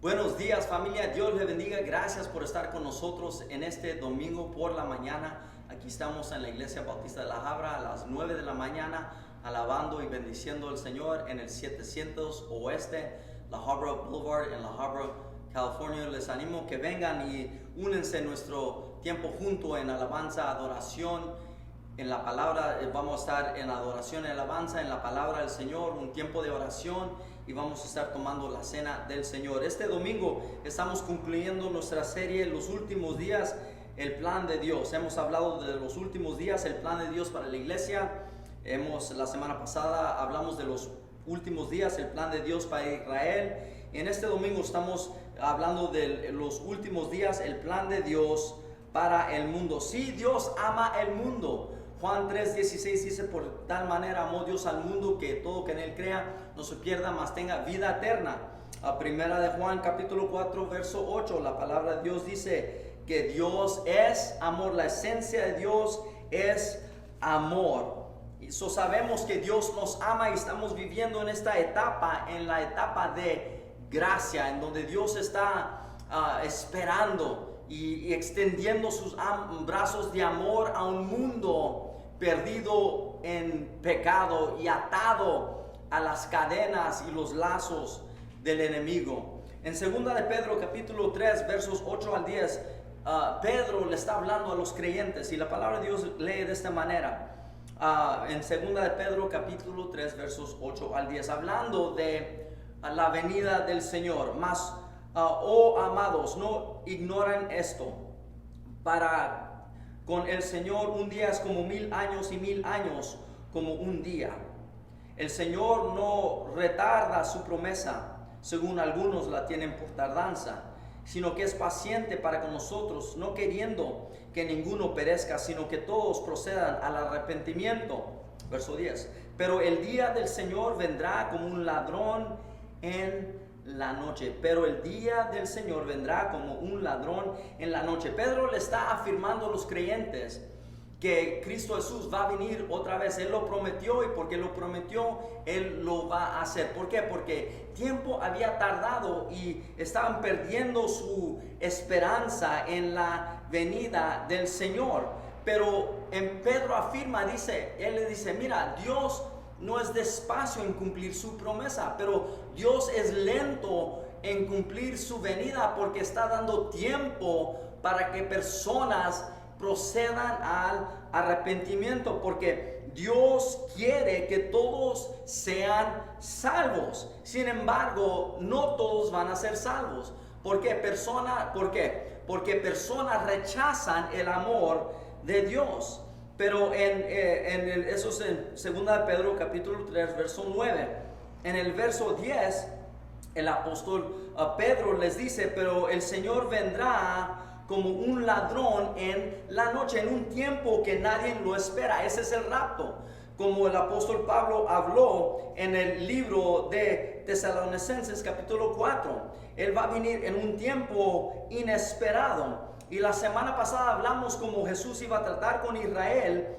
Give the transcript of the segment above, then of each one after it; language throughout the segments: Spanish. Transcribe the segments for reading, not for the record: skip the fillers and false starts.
Buenos días, familia, Dios le bendiga. Gracias por estar con nosotros en este domingo por la mañana. Aquí estamos en la Iglesia Bautista de La Habra a las 9 de la mañana, alabando y bendiciendo al Señor en el 700 Oeste, La Habra Boulevard en La Habra, California. Les animo que vengan y únense en nuestro tiempo junto en alabanza, adoración. En la palabra, vamos a estar en adoración y alabanza, en la palabra del Señor, un tiempo de oración, y vamos a estar tomando la cena del Señor. Este domingo estamos concluyendo nuestra serie, Los Últimos Días, el Plan de Dios. Hemos hablado de los últimos días, el plan de Dios para la iglesia. La semana pasada hablamos de los últimos días, el plan de Dios para Israel. En este domingo estamos hablando de los últimos días, el plan de Dios para el mundo. Sí, Dios ama el mundo. Juan 3:16 dice: por tal manera amó Dios al mundo que todo que en él crea no se pierda, mas tenga vida eterna. A primera de Juan capítulo 4 verso 8, la palabra de Dios dice que Dios es amor. La esencia de Dios es amor. Y sabemos que Dios nos ama y estamos viviendo en esta etapa, en la etapa de gracia, en donde Dios está esperando y extendiendo sus brazos de amor a un mundo perdido en pecado y atado a las cadenas y los lazos del enemigo. En segunda de Pedro capítulo 3 versos 8 al 10, Pedro le está hablando a los creyentes y la palabra de Dios lee de esta manera. En segunda de Pedro capítulo 3 versos 8 al 10, hablando de la venida del Señor. Mas, oh amados, no ignoren esto: con el Señor un día es como 1000 años y 1000 años como un día. El Señor no retarda su promesa, según algunos la tienen por tardanza, sino que es paciente para con nosotros, no queriendo que ninguno perezca, sino que todos procedan al arrepentimiento. Verso 10. Pero el día del Señor vendrá como un ladrón en la noche. Pero el día del Señor vendrá como un ladrón en la noche. Pedro le está afirmando a los creyentes que Cristo Jesús va a venir otra vez. Él lo prometió, y porque lo prometió, Él lo va a hacer. ¿Por qué? Porque tiempo había tardado y estaban perdiendo su esperanza en la venida del Señor. Pero en Pedro afirma, él le dice: mira, Dios no es despacio en cumplir su promesa, pero Dios es lento en cumplir su venida, porque está dando tiempo para que personas procedan al arrepentimiento, porque Dios quiere que todos sean salvos. Sin embargo, no todos van a ser salvos. ¿Por qué? Porque personas rechazan el amor de Dios. Pero eso es en 2 de Pedro capítulo 3 verso 9. En el verso 10 el apóstol Pedro les dice: pero el Señor vendrá como un ladrón en la noche, en un tiempo que nadie lo espera. Ese es el rapto, como el apóstol Pablo habló en el libro de Tesalonicenses capítulo 4. Él va a venir en un tiempo inesperado. Y la semana pasada hablamos cómo Jesús iba a tratar con Israel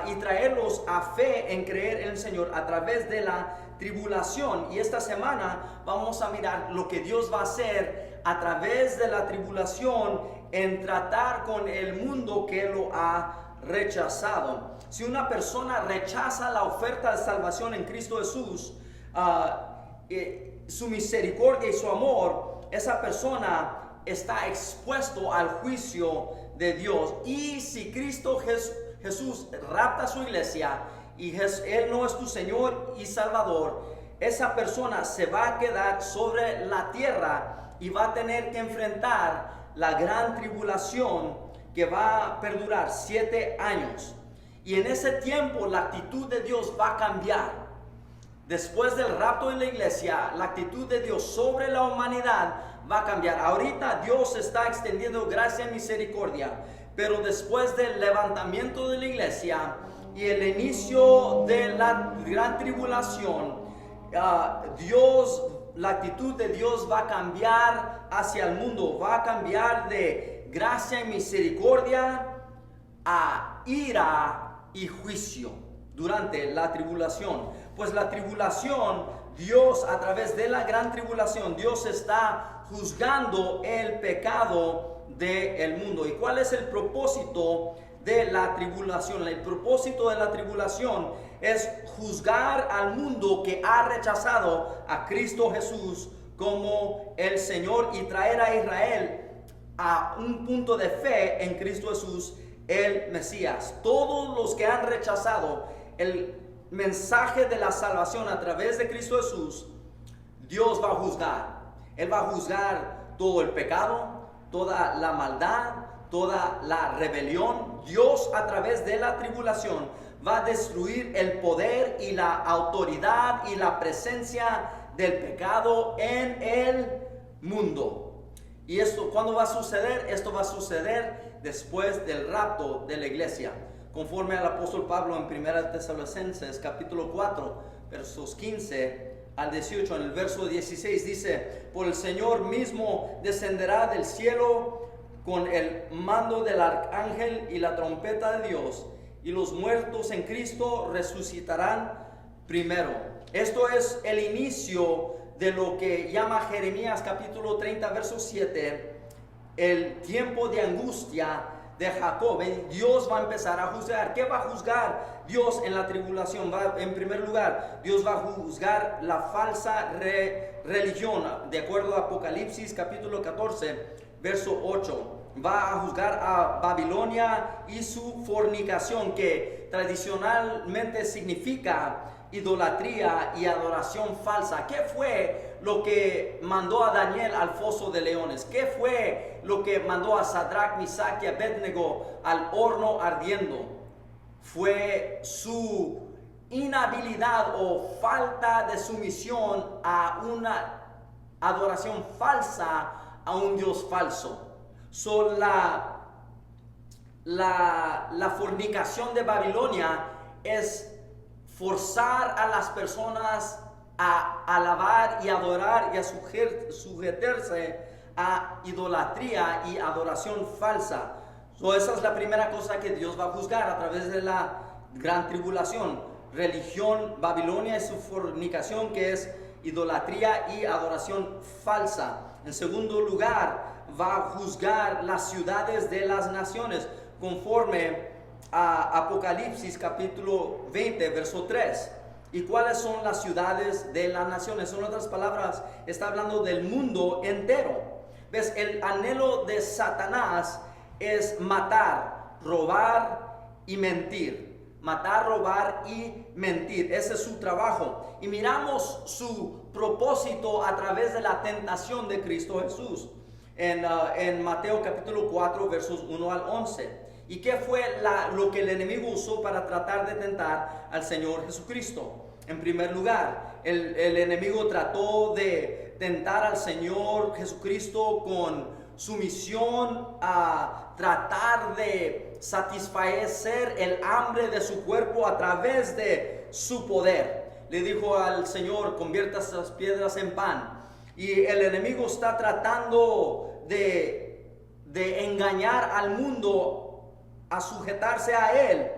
y traerlos a fe en creer en el Señor a través de la tribulación. Y esta semana vamos a mirar lo que Dios va a hacer a través de la tribulación en tratar con el mundo que lo ha rechazado. Si una persona rechaza la oferta de salvación en Cristo Jesús, su misericordia y su amor, esa persona está expuesto al juicio de Dios. Y si Cristo Jesús rapta a su iglesia y Él no es tu Señor y Salvador, esa persona se va a quedar sobre la tierra y va a tener que enfrentar la gran tribulación que va a perdurar 7 años. Y en ese tiempo la actitud de Dios va a cambiar. Después del rapto en la iglesia, la actitud de Dios sobre la humanidad va a cambiar. Ahorita Dios está extendiendo gracia y misericordia, pero después del levantamiento de la iglesia y el inicio de la gran tribulación, la actitud de Dios va a cambiar hacia el mundo. Va a cambiar de gracia y misericordia a ira y juicio durante la tribulación. Pues la tribulación, Dios a través de la gran tribulación, Dios está juzgando el pecado del mundo. ¿Y cuál es el propósito de la tribulación? El propósito de la tribulación es juzgar al mundo que ha rechazado a Cristo Jesús como el Señor y traer a Israel a un punto de fe en Cristo Jesús, el Mesías. Todos los que han rechazado el mensaje de la salvación a través de Cristo Jesús, Dios va a juzgar. Él va a juzgar todo el pecado, toda la maldad, toda la rebelión. Dios, a través de la tribulación, va a destruir el poder y la autoridad y la presencia del pecado en el mundo. ¿Y esto cuándo va a suceder? Esto va a suceder después del rapto de la iglesia. Conforme al apóstol Pablo en 1 Tesalonicenses capítulo 4, versos 15 al 18, en el verso 16 dice: por el Señor mismo descenderá del cielo con el mando del arcángel y la trompeta de Dios, y los muertos en Cristo resucitarán primero. Esto es el inicio de lo que llama Jeremías capítulo 30, verso 7, el tiempo de angustia de Jacob. Dios va a empezar a juzgar. ¿Qué va a juzgar Dios en la tribulación? En primer lugar, Dios va a juzgar la falsa religión. De acuerdo a Apocalipsis capítulo 14, verso 8. Va a juzgar a Babilonia y su fornicación, que tradicionalmente significa idolatría y adoración falsa. ¿Qué fue lo que mandó a Daniel al foso de leones? ¿Qué fue lo que mandó a Sadrach, Misach y Abednego al horno ardiendo? Fue su inhabilidad o falta de sumisión a una adoración falsa, a un Dios falso. La fornicación de Babilonia es forzar a las personas a alabar y adorar y a sujetarse a idolatría y adoración falsa. Esa es la primera cosa que Dios va a juzgar a través de la gran tribulación: religión, Babilonia y su fornicación, que es idolatría y adoración falsa. En segundo lugar, va a juzgar las ciudades de las naciones, conforme a Apocalipsis capítulo 20, verso 3. ¿Y cuáles son las ciudades de las naciones? En otras palabras, está hablando del mundo entero. ¿Ves? El anhelo de Satanás es matar, robar y mentir. Matar, robar y mentir. Ese es su trabajo. Y miramos su propósito a través de la tentación de Cristo Jesús en Mateo capítulo 4, versos 1 al 11. ¿Y qué fue lo que el enemigo usó para tratar de tentar al Señor Jesucristo? En primer lugar, el enemigo trató de tentar al Señor Jesucristo con sumisión, a tratar de satisfacer el hambre de su cuerpo a través de su poder. Le dijo al Señor: convierta estas piedras en pan. Y el enemigo está tratando de engañar al mundo a sujetarse a él,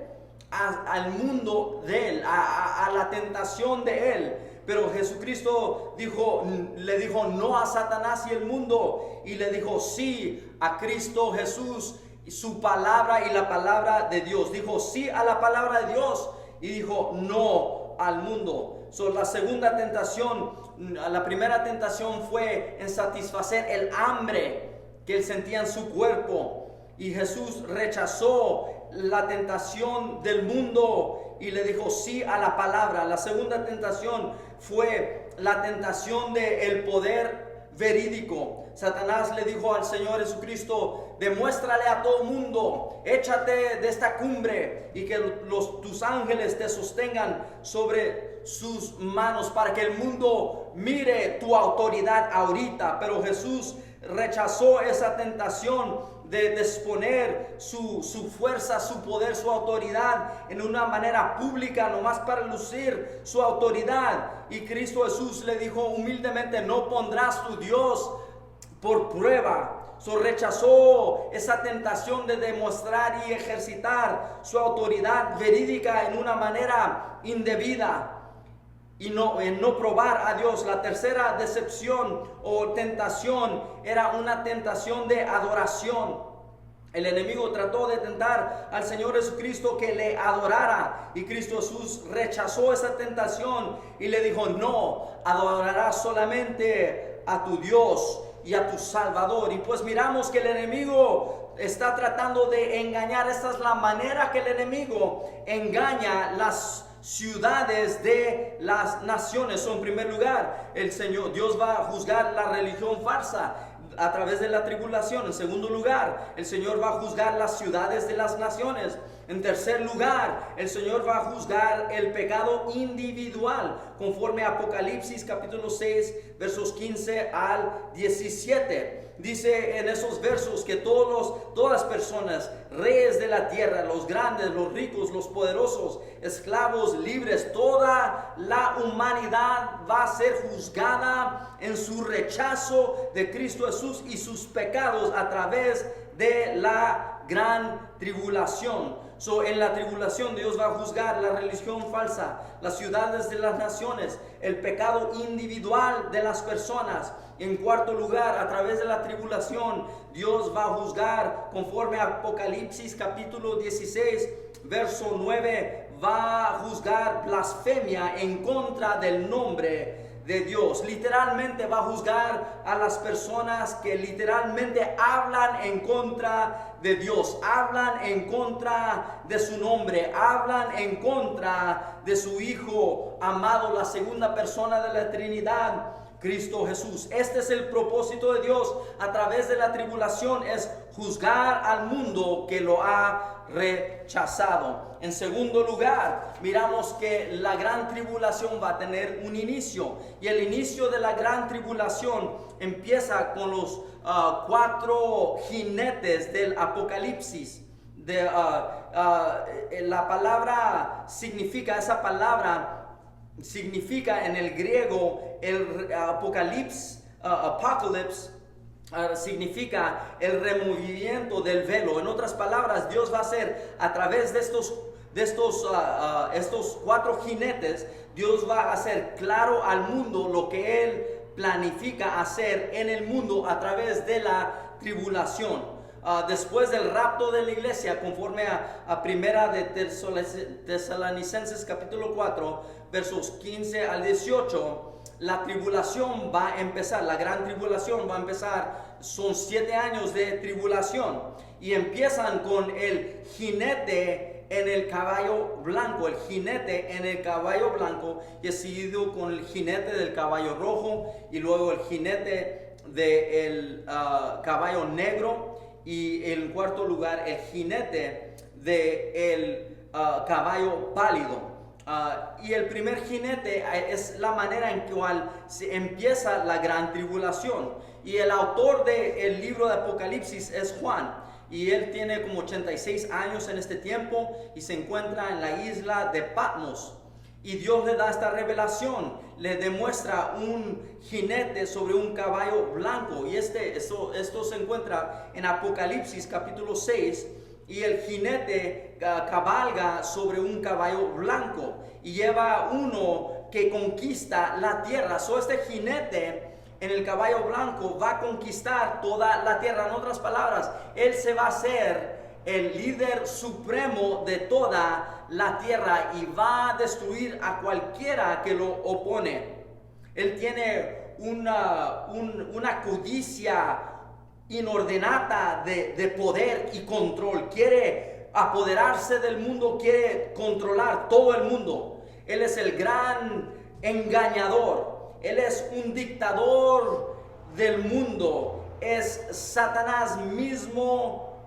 al mundo de él, a la tentación de él. Pero Jesucristo le dijo no a Satanás y el mundo, y le dijo sí a Cristo Jesús y su palabra y la palabra de Dios. Dijo sí a la palabra de Dios y dijo no al mundo. La segunda tentación, la primera tentación fue en satisfacer el hambre que él sentía en su cuerpo. Y Jesús rechazó la tentación del mundo y le dijo sí a la palabra. La segunda tentación fue la tentación del poder verídico. Satanás le dijo al Señor Jesucristo: demuéstrale a todo mundo, échate de esta cumbre y que tus ángeles te sostengan sobre sus manos para que el mundo mire tu autoridad ahorita. Pero Jesús rechazó esa tentación de exponer su fuerza, su poder, su autoridad en una manera pública, nomás para lucir su autoridad. Y Cristo Jesús le dijo humildemente: no pondrás tu Dios por prueba. Rechazó esa tentación de demostrar y ejercitar su autoridad verídica en una manera indebida. y en no probar a Dios. La tercera decepción o tentación era una tentación de adoración. El enemigo trató de tentar al Señor Jesucristo que le adorara, y Cristo Jesús rechazó esa tentación y le dijo: no, adorarás solamente a tu Dios y a tu Salvador. Y pues miramos que el enemigo está tratando de engañar. Esta es la manera que el enemigo engaña las ciudades de las naciones. En primer lugar, Dios va a juzgar la religión falsa a través de la tribulación. En segundo lugar, el Señor va a juzgar las ciudades de las naciones. En tercer lugar, el Señor va a juzgar el pecado individual, conforme a Apocalipsis capítulo 6, versos 15 al 17. Dice en esos versos que todas las personas, reyes de la tierra, los grandes, los ricos, los poderosos, esclavos, libres, toda la humanidad va a ser juzgada en su rechazo de Cristo Jesús y sus pecados a través de la gran tribulación. En la tribulación Dios va a juzgar la religión falsa, las ciudades de las naciones, el pecado individual de las personas. En cuarto lugar, a través de la tribulación, Dios va a juzgar, conforme a Apocalipsis capítulo 16, verso 9, va a juzgar blasfemia en contra del nombre de Dios. Literalmente va a juzgar a las personas que literalmente hablan en contra de Dios, hablan en contra de su nombre, hablan en contra de su Hijo amado, la segunda persona de la Trinidad, Cristo Jesús. Este es el propósito de Dios a través de la tribulación, es juzgar al mundo que lo ha rechazado. En segundo lugar, miramos que la gran tribulación va a tener un inicio, y el inicio de la gran tribulación empieza con los 4 jinetes del Apocalipsis. La palabra significa en el griego, el Apocalypse, significa el removimiento del velo. En otras palabras, Dios va a hacer a través de estos 4 jinetes, Dios va a hacer claro al mundo lo que Él planifica hacer en el mundo a través de la tribulación. Después del rapto de la iglesia, conforme a primera de Tesalonicenses capítulo 4, versos 15 al 18, la tribulación va a empezar, la gran tribulación va a empezar. Son 7 años de tribulación, y empiezan con el jinete en el caballo blanco, y es seguido con el jinete del caballo rojo, y luego el jinete del caballo negro, y en cuarto lugar el jinete del caballo pálido. Y el primer jinete es la manera en cual se empieza la gran tribulación, y el autor del libro de Apocalipsis es Juan, y él tiene como 86 años en este tiempo y se encuentra en la isla de Patmos. Y Dios le da esta revelación, le demuestra un jinete sobre un caballo blanco, y esto se encuentra en Apocalipsis capítulo 6, y el jinete cabalga sobre un caballo blanco y lleva uno que conquista la tierra. Este jinete en el caballo blanco va a conquistar toda la tierra. En otras palabras, él se va a hacer el líder supremo de toda la tierra y va a destruir a cualquiera que lo opone. Él tiene una codicia inordenada de poder y control. Quiere apoderarse del mundo, quiere controlar todo el mundo. Él es el gran engañador. Él es un dictador del mundo. Es Satanás mismo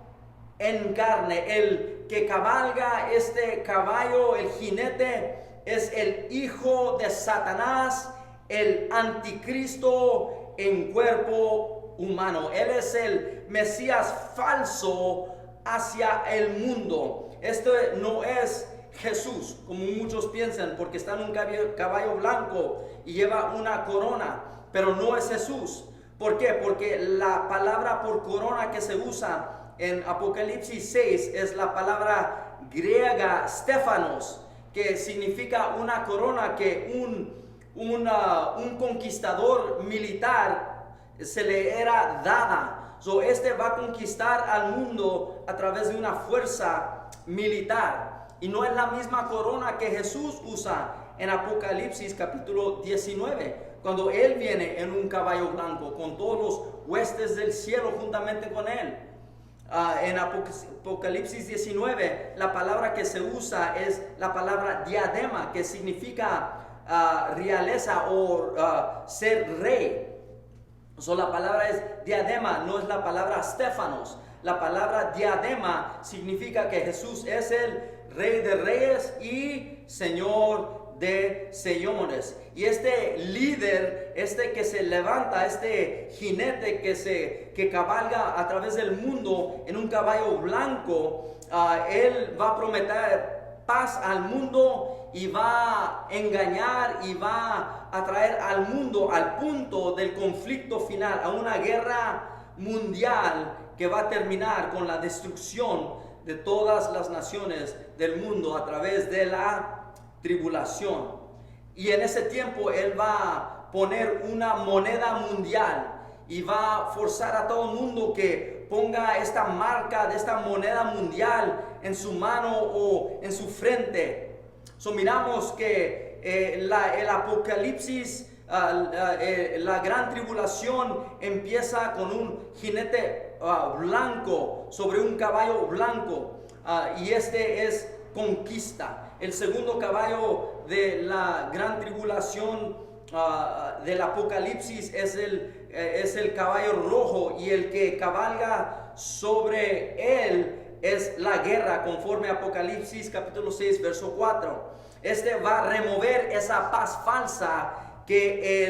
en carne. El que cabalga este caballo, el jinete, es el hijo de Satanás, el anticristo en cuerpo humano. Él es el Mesías falso hacia el mundo. Este no es Jesús, como muchos piensan, porque está en un caballo blanco y lleva una corona, pero no es Jesús. ¿Por qué? Porque la palabra por corona que se usa en Apocalipsis 6 es la palabra griega Stéphanos, que significa una corona que un un conquistador militar se le era dada. Este va a conquistar al mundo a través de una fuerza militar. Y no es la misma corona que Jesús usa en Apocalipsis capítulo 19, cuando Él viene en un caballo blanco con todos los huestes del cielo juntamente con Él. En Apocalipsis 19, la palabra que se usa es la palabra diadema, que significa realeza o ser rey. La palabra es diadema, no es la palabra Stefanos. La palabra diadema significa que Jesús es el Rey de Reyes y Señor de señores. Y este líder, que se levanta, este jinete que cabalga a través del mundo en un caballo blanco, él va a prometer paz al mundo y va a engañar y va a traer al mundo al punto del conflicto final, a una guerra mundial que va a terminar con la destrucción de todas las naciones del mundo a través de la tribulación. Y en ese tiempo Él va a poner una moneda mundial y va a forzar a todo el mundo que ponga esta marca de esta moneda mundial en su mano o en su frente. Miramos que el Apocalipsis, la gran tribulación empieza con un jinete blanco sobre un caballo blanco, y este es conquista. El segundo caballo de la gran tribulación del Apocalipsis es el caballo rojo, y el que cabalga sobre él es la guerra, conforme a Apocalipsis capítulo 6 verso 4. Este va a remover esa paz falsa que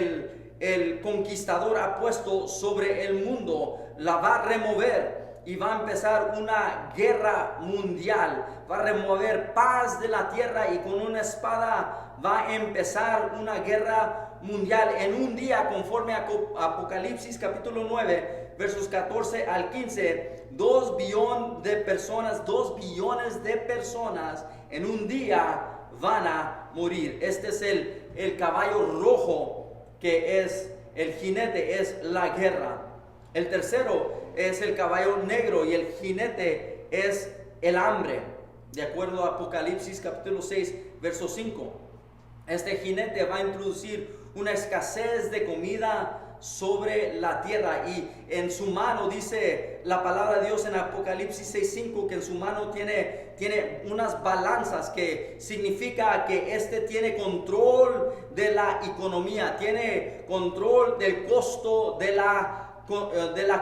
el conquistador ha puesto sobre el mundo. La va a remover y va a empezar una guerra mundial. Va a remover paz de la tierra y con una espada va a empezar una guerra mundial en un día, conforme a Apocalipsis capítulo 9 versos 14 al 15. 2 billones de personas en un día van a morir. Este es el caballo rojo, que es el jinete, es la guerra. El tercero es el caballo negro, y el jinete es el hambre, de acuerdo a Apocalipsis capítulo 6 verso 5. Este jinete va a introducir una escasez de comida sobre la tierra, y en su mano, dice la palabra de Dios en Apocalipsis 6:5, que en su mano tiene unas balanzas, que significa que tiene control de la economía, tiene control del costo de la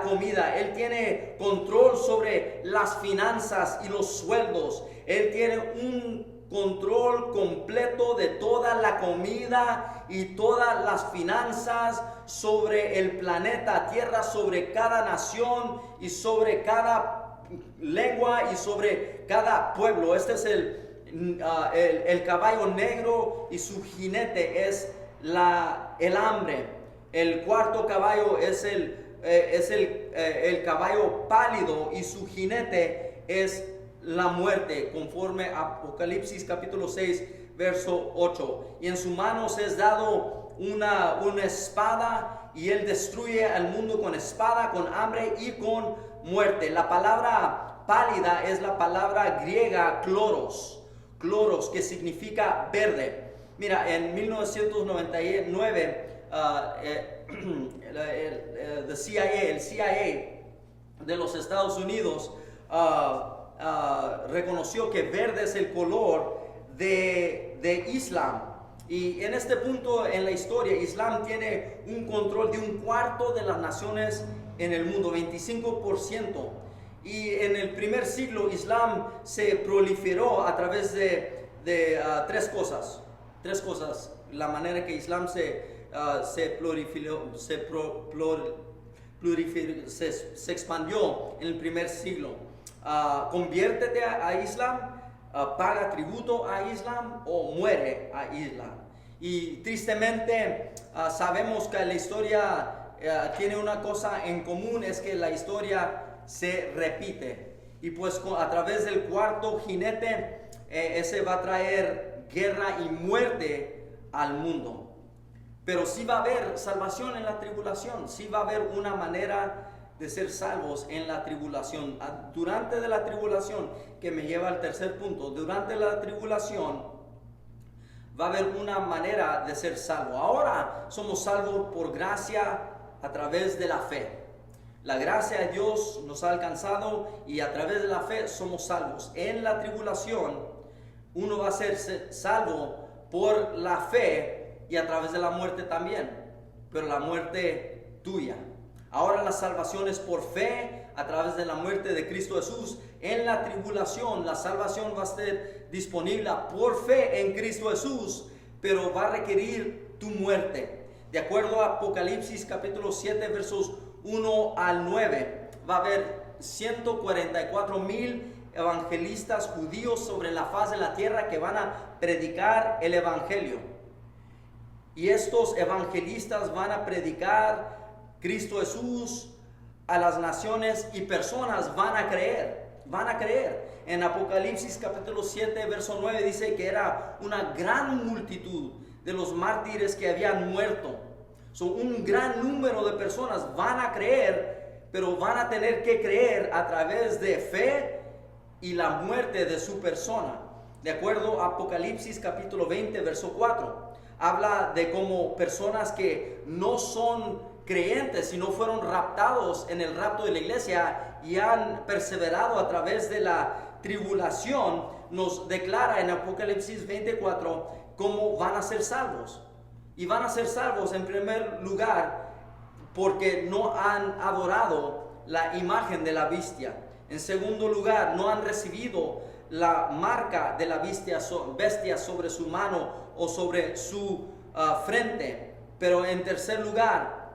comida. Él tiene control sobre las finanzas y los sueldos. Él tiene un control completo de toda la comida y todas las finanzas sobre el planeta Tierra, sobre cada nación y sobre cada lengua y sobre cada pueblo. Este es el caballo negro, y su jinete es el hambre. El cuarto caballo es el caballo pálido, y su jinete es la muerte, conforme a Apocalipsis capítulo 6 verso 8. Y en sus manos es dado una espada, y él destruye al mundo con espada, con hambre y con muerte. La palabra pálida es la palabra griega kloros, que significa verde. Mira, en 1999 el CIA de los Estados Unidos reconoció que verde es el color de Islam. Y en este punto en la historia, Islam tiene un control de un cuarto de las naciones en el mundo, 25%. Y en el primer siglo, Islam se proliferó a través de tres cosas. La manera que Islam se expandió en el primer siglo. Conviértete a Islam, paga tributo a Islam o muere a Islam. Y tristemente sabemos que la historia tiene una cosa en común, es que la historia se repite. Y pues a través del cuarto jinete, ese va a traer guerra y muerte al mundo. Pero sí va a haber salvación en la tribulación, sí va a haber una manera de ser salvos en la tribulación. Durante de la tribulación, que me lleva al tercer punto, durante la tribulación va a haber una manera de ser salvo. Ahora somos salvos por gracia a través de la fe. La gracia de Dios nos ha alcanzado y a través de la fe somos salvos. En la tribulación uno va a ser salvo por la fe y a través de la muerte también, pero la muerte tuya. Ahora la salvación es por fe a través de la muerte de Cristo Jesús. En la tribulación la salvación va a ser disponible por fe en Cristo Jesús, pero va a requerir tu muerte. De acuerdo a Apocalipsis capítulo 7 versos 1 al 9, va a haber 144,000 evangelistas judíos sobre la faz de la tierra que van a predicar el evangelio. Y estos evangelistas van a predicar Cristo Jesús a las naciones y personas van a creer. En Apocalipsis capítulo 7 verso 9 dice que era una gran multitud de los mártires que habían muerto. Un gran número de personas van a creer, pero van a tener que creer a través de fe y la muerte de su persona. De acuerdo a Apocalipsis capítulo 20 verso 4, habla de cómo personas que no son creyentes, si no fueron raptados en el rapto de la iglesia y han perseverado a través de la tribulación, nos declara en Apocalipsis 24 cómo van a ser salvos. Y van a ser salvos en primer lugar porque no han adorado la imagen de la bestia. En segundo lugar, no han recibido la marca de la bestia sobre su mano o sobre su frente. Pero en tercer lugar,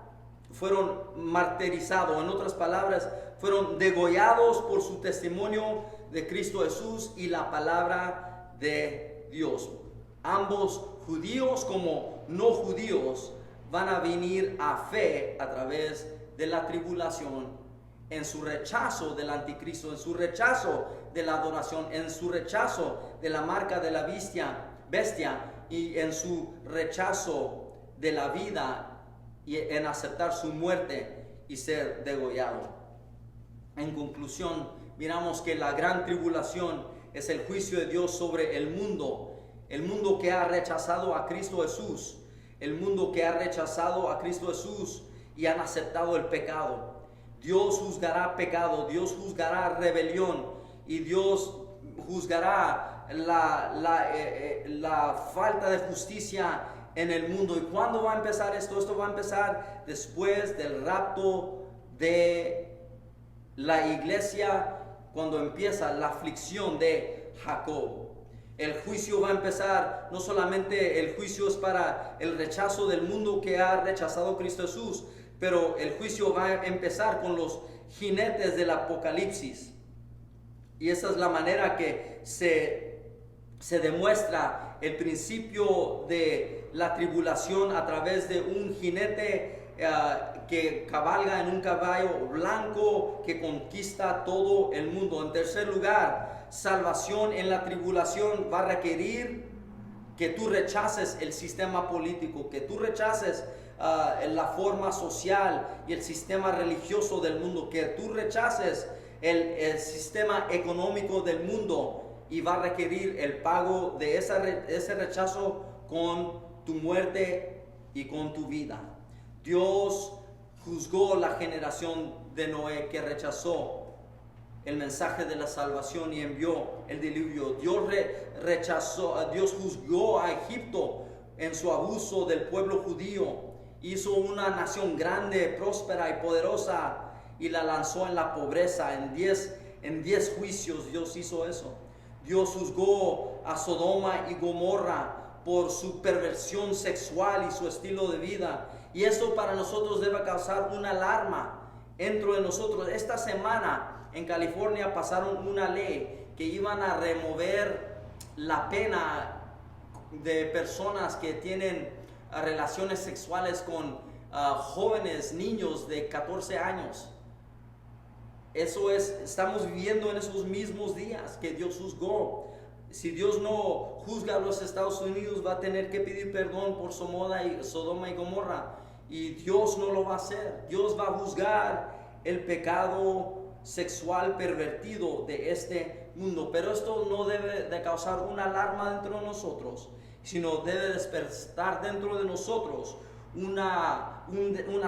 fueron martirizados, en otras palabras, fueron degollados por su testimonio de Cristo Jesús y la palabra de Dios. Ambos, judíos como no judíos, van a venir a fe a través de la tribulación, en su rechazo del anticristo, en su rechazo de la adoración, en su rechazo de la marca de la bestia y en su rechazo de la vida y en aceptar su muerte y ser degollado. En conclusión, miramos que la gran tribulación es el juicio de Dios sobre el mundo que ha rechazado a Cristo Jesús, el mundo que ha rechazado a Cristo Jesús y han aceptado el pecado. Dios juzgará pecado, Dios juzgará rebelión y Dios juzgará la falta de justicia en el mundo. ¿Y cuándo va a empezar esto? Esto va a empezar después del rapto de la iglesia, cuando empieza la aflicción de Jacob. El juicio va a empezar, no solamente el juicio es para el rechazo del mundo que ha rechazado a Cristo Jesús, pero el juicio va a empezar con los jinetes del Apocalipsis. Y esa es la manera que se demuestra el principio de la tribulación a través de un jinete que cabalga en un caballo blanco que conquista todo el mundo. En tercer lugar, salvación en la tribulación va a requerir que tú rechaces el sistema político, que tú rechaces la forma social y el sistema religioso del mundo, que tú rechaces el sistema económico del mundo, y va a requerir el pago de ese rechazo con tu muerte y con tu vida. Dios juzgó la generación de Noé que rechazó el mensaje de la salvación y envió el diluvio. Dios juzgó a Egipto en su abuso del pueblo judío. Hizo una nación grande, próspera y poderosa y la lanzó en la pobreza. En 10 juicios Dios hizo eso. Dios juzgó a Sodoma y Gomorra por su perversión sexual y su estilo de vida. Y esto para nosotros debe causar una alarma dentro de nosotros. Esta semana en California pasaron una ley que iban a remover la pena de personas que tienen relaciones sexuales con jóvenes, niños de 14 años. Eso es, estamos viviendo en esos mismos días que Dios juzgó Si Dios no juzga a los Estados Unidos, va a tener que pedir perdón por Sodoma y Gomorra. Y Dios no lo va a hacer. Dios va a juzgar el pecado sexual pervertido de este mundo. Pero esto no debe de causar una alarma dentro de nosotros, sino debe despertar dentro de nosotros una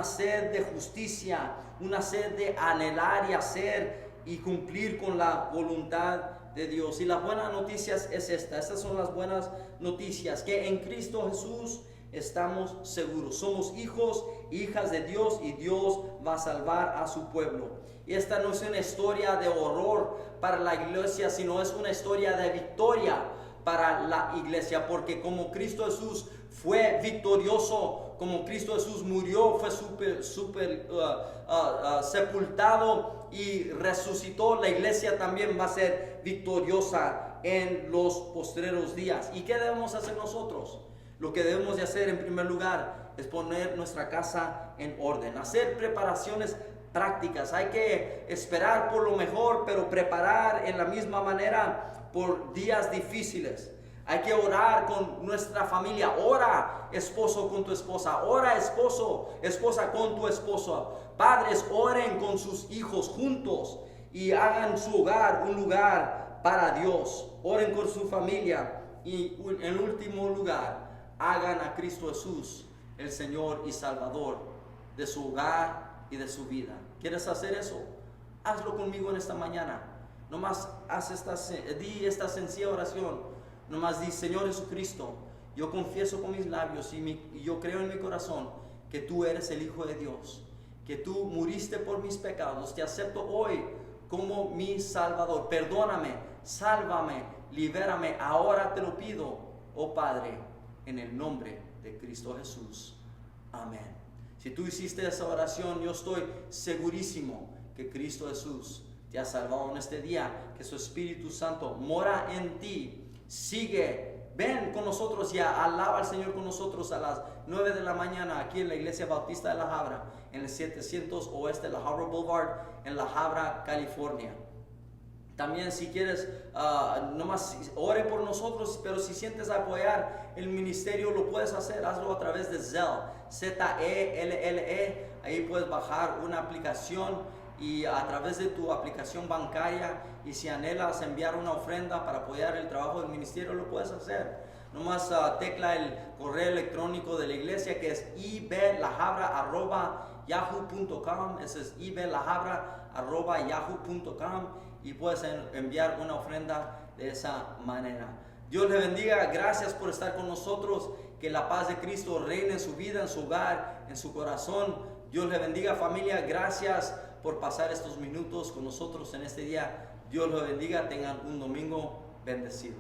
sed de justicia, una sed de anhelar y hacer y cumplir con la voluntad de Dios. Y las buenas noticias es estas son las buenas noticias, que en Cristo Jesús estamos seguros, somos hijos e hijas de Dios, y Dios va a salvar a su pueblo. Y esta no es una historia de horror para la iglesia, sino es una historia de victoria para la iglesia, porque como Cristo Jesús fue victorioso, como Cristo Jesús murió, fue sepultado y resucitó, la iglesia también va a ser victoriosa en los postreros días. ¿Y qué debemos hacer nosotros? Lo que debemos de hacer en primer lugar es poner nuestra casa en orden, hacer preparaciones prácticas. Hay que esperar por lo mejor, pero preparar en la misma manera por días difíciles. Hay que orar con nuestra familia. Ora, esposo, con tu esposa. Ora, esposa, con tu esposo. Padres, oren con sus hijos juntos y hagan su hogar un lugar para Dios. Oren con su familia. Y en último lugar, hagan a Cristo Jesús el Señor y Salvador de su hogar y de su vida. ¿Quieres hacer eso? Hazlo conmigo en esta mañana. Nomás di esta sencilla oración. Nomás di: Señor Jesucristo, yo confieso con mis labios y yo creo en mi corazón que tú eres el Hijo de Dios, que tú muriste por mis pecados. Te acepto hoy como mi Salvador. Perdóname, sálvame, libérame. Ahora te lo pido, oh Padre, en el nombre de Cristo Jesús. Amén. Si tú hiciste esa oración, yo estoy segurísimo que Cristo Jesús te ha salvado en este día, que su Espíritu Santo mora en ti. Ven con nosotros y alaba al Señor con nosotros a las 9 de la mañana aquí en la Iglesia Bautista de La Habra, en el 700 Oeste de La Habra Boulevard, en La Habra, California. También, si quieres, nomás ore por nosotros, pero si sientes apoyar el ministerio, lo puedes hacer. Hazlo a través de Zelle, Zelle. Ahí puedes bajar una aplicación y a través de tu aplicación bancaria, y si anhelas enviar una ofrenda para apoyar el trabajo del ministerio, lo puedes hacer. Nomás tecla el correo electrónico de la iglesia, que es iblajabra@yahoo.com. Ese es iblajabra@yahoo.com, y puedes enviar una ofrenda de esa manera. Dios le bendiga. Gracias por estar con nosotros. Que la paz de Cristo reine en su vida, en su hogar, en su corazón. Dios le bendiga, familia. Gracias por pasar estos minutos con nosotros en este día. Dios los bendiga. Tengan un domingo bendecido.